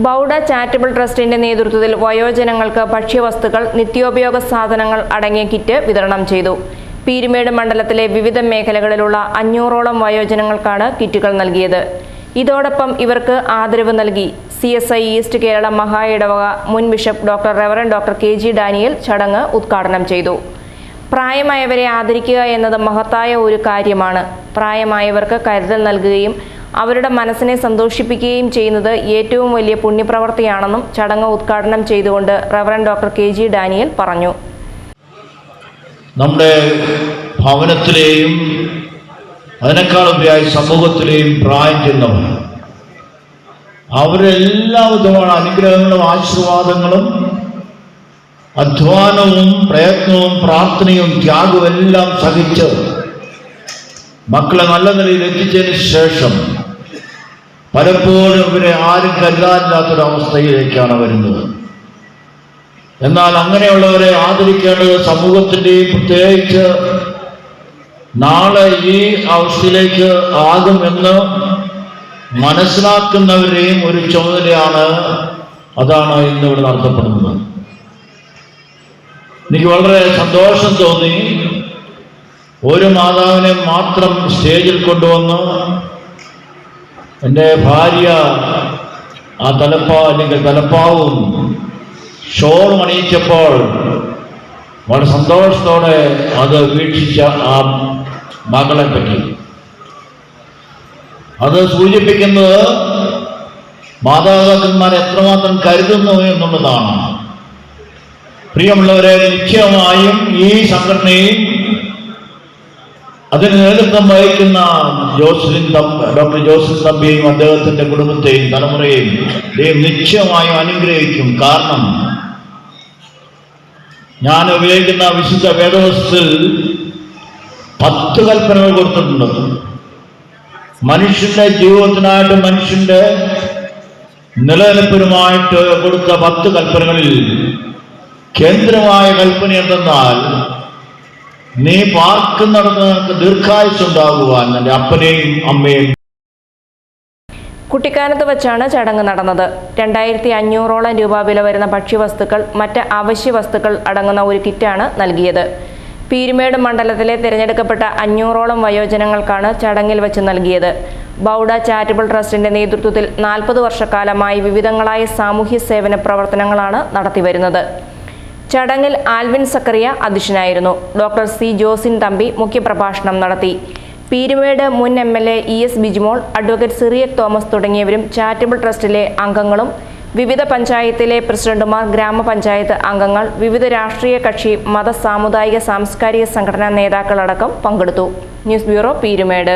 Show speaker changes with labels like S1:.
S1: ബൗഡ charitable ട്രസ്റ്റിന്റെ നേതൃത്വത്തിൽ വയോജനങ്ങൾക്ക് ഭക്ഷ്യവസ്തുക്കൾ, നിത്യോപയോഗ സാധനങ്ങൾ അടങ്ങിയ കിറ്റ് വിതരണം ചെയ്തു. പീരുമേട് മണ്ഡലത്തിലെ വിവിധ മേഖലകളിലുള്ള 500ഓളം വയോജനങ്ങൾക്കാണ് കിറ്റുകൾ നൽകിയത്. ഇതോടൊപ്പം ഇവർക്ക് ആദരവ് നൽകി CSI ഈസ്റ്റ് കേരള മഹാ ഇടവക മുൻ bishop reverend doctor KG Daniel ചടങ്ങ് ഉദ്ഘാടനം ചെയ്തു. പ്രായമായവരെ ആദരിക്കുക എന്നത് മഹത്തായ ഒരു കാര്യമാണ്. പ്രായമായവർക്ക് കരുതൽ നൽകുകയും അവരുടെ മനസ്സിനെ സന്തോഷിപ്പിക്കുകയും ചെയ്യുന്നത് ഏറ്റവും വലിയ പുണ്യപ്രവൃത്തിയാണെന്നും ചടങ്ങ് ഉദ്ഘാടനം ചെയ്തുകൊണ്ട് റവറൻഡ് ഡോക്ടർ KG ഡാനിയൽ പറഞ്ഞു.
S2: നമ്മുടെ ഭവനത്തിലെയും അതിനേക്കാളുപരിയായി സമൂഹത്തിലെയും പ്രായം ചെന്നവർ അവരെല്ലാ വിധமான അനുഗ്രഹങ്ങളും ആശീർവാദങ്ങളും അധ്വാനവും പ്രയത്നവും പ്രാർത്ഥനയും ത്യാഗവും എല്ലാം സഹിച്ച് മക്കളെ നല്ല നിലയിൽ എത്തിച്ചതിന് ശേഷം പലപ്പോഴും ഇവരെ ആരും കരുതാനില്ലാത്തൊരവസ്ഥയിലേക്കാണ് വരുന്നത്. എന്നാൽ അങ്ങനെയുള്ളവരെ ആദരിക്കേണ്ടത് സമൂഹത്തിൻ്റെയും പ്രത്യേകിച്ച് നാളെ ഈ അവസ്ഥയിലേക്ക് ആകുമെന്ന് മനസ്സിലാക്കുന്നവരെയും ഒരു ചുമതലയാണ്. അതാണ് ഇന്നിവിടെ നടത്തപ്പെടുന്നത്. എനിക്ക് വളരെ സന്തോഷം തോന്നി. ഒരു മാതാവിനെ മാത്രം സ്റ്റേജിൽ കൊണ്ടുവന്ന് എൻ്റെ ഭാര്യ ആ തലപ്പാവും ഷോളും അണിയിച്ചപ്പോൾ വളരെ സന്തോഷത്തോടെ അത് വീക്ഷിച്ച ആ മകളെ പറ്റി അത് സൂചിപ്പിക്കുന്നത് മാതാപിതാക്കന്മാർ എത്രമാത്രം കരുതുന്നു എന്നുള്ളതാണ്. പ്രിയമുള്ളവരെ, നിശ്ചയമായും ഈ സംഘടനയും അതിന് നേതൃത്വം വഹിക്കുന്ന ഡോക്ടർ ജോസഫ് തമ്പിയെയും അദ്ദേഹത്തിന്റെ കുടുംബത്തെയും തലമുറയെയും നിശ്ചയമായും അനുഗ്രഹിക്കും. കാരണം ഞാൻ ഉപയോഗിക്കുന്ന വിശുദ്ധ വേദപുസ്തകത്തിൽ 10 കൽപ്പനകൾ കൊടുത്തിട്ടുണ്ട്. മനുഷ്യന്റെ ജീവിതത്തിനായിട്ട്, മനുഷ്യന്റെ നിലനിൽപ്പിനുമായിട്ട് കൊടുത്ത 10 കൽപ്പനകളിൽ കേന്ദ്രമായ കൽപ്പന എന്തെന്നാൽ, നീ പാർക്കുന്നിടത്ത് നിനക്ക് ദീർഘായുസ്സുണ്ടാകുവാൻ നിന്റെ അപ്പനെയും അമ്മയും.
S1: കുട്ടിക്കാനത്ത് വച്ചാണ് ചടങ്ങ് നടന്നത്. 2500ഓളം രൂപ വില വരുന്ന ഭക്ഷ്യവസ്തുക്കൾ, മറ്റ് അവശ്യ വസ്തുക്കൾ അടങ്ങുന്ന ഒരു കിറ്റാണ് നൽകിയത്. പീരുമേട് മണ്ഡലത്തിലെ തിരഞ്ഞെടുക്കപ്പെട്ട 500ഓളം വയോജനങ്ങൾക്കാണ് ചടങ്ങിൽ വെച്ച് നൽകിയത്. ബൗഡ ചാരിറ്റബിൾ ട്രസ്റ്റിന്റെ നേതൃത്വത്തിൽ 40 വർഷക്കാലമായി വിവിധങ്ങളായ സാമൂഹ്യ സേവന പ്രവർത്തനങ്ങളാണ് നടത്തിവരുന്നത്. ചടങ്ങിൽ ആൽവിൻ സക്കറിയ അധ്യക്ഷനായിരുന്നു. Doctor C. ജോസിൻ തമ്പി മുഖ്യപ്രഭാഷണം നടത്തി. പീരുമേട് മുൻ MLA ES Bijimol, advocate Cyriac Thomas തുടങ്ങിയവരും ചാരിറ്റബിൾ ട്രസ്റ്റിലെ അംഗങ്ങളും വിവിധ പഞ്ചായത്തിലെ പ്രസിഡന്റുമാർ, ഗ്രാമപഞ്ചായത്ത് അംഗങ്ങൾ, വിവിധ രാഷ്ട്രീയ കക്ഷി, മത, സാമുദായിക, സാംസ്കാരിക സംഘടനാ നേതാക്കളടക്കം പങ്കെടുത്തു. News bureau, Peermade.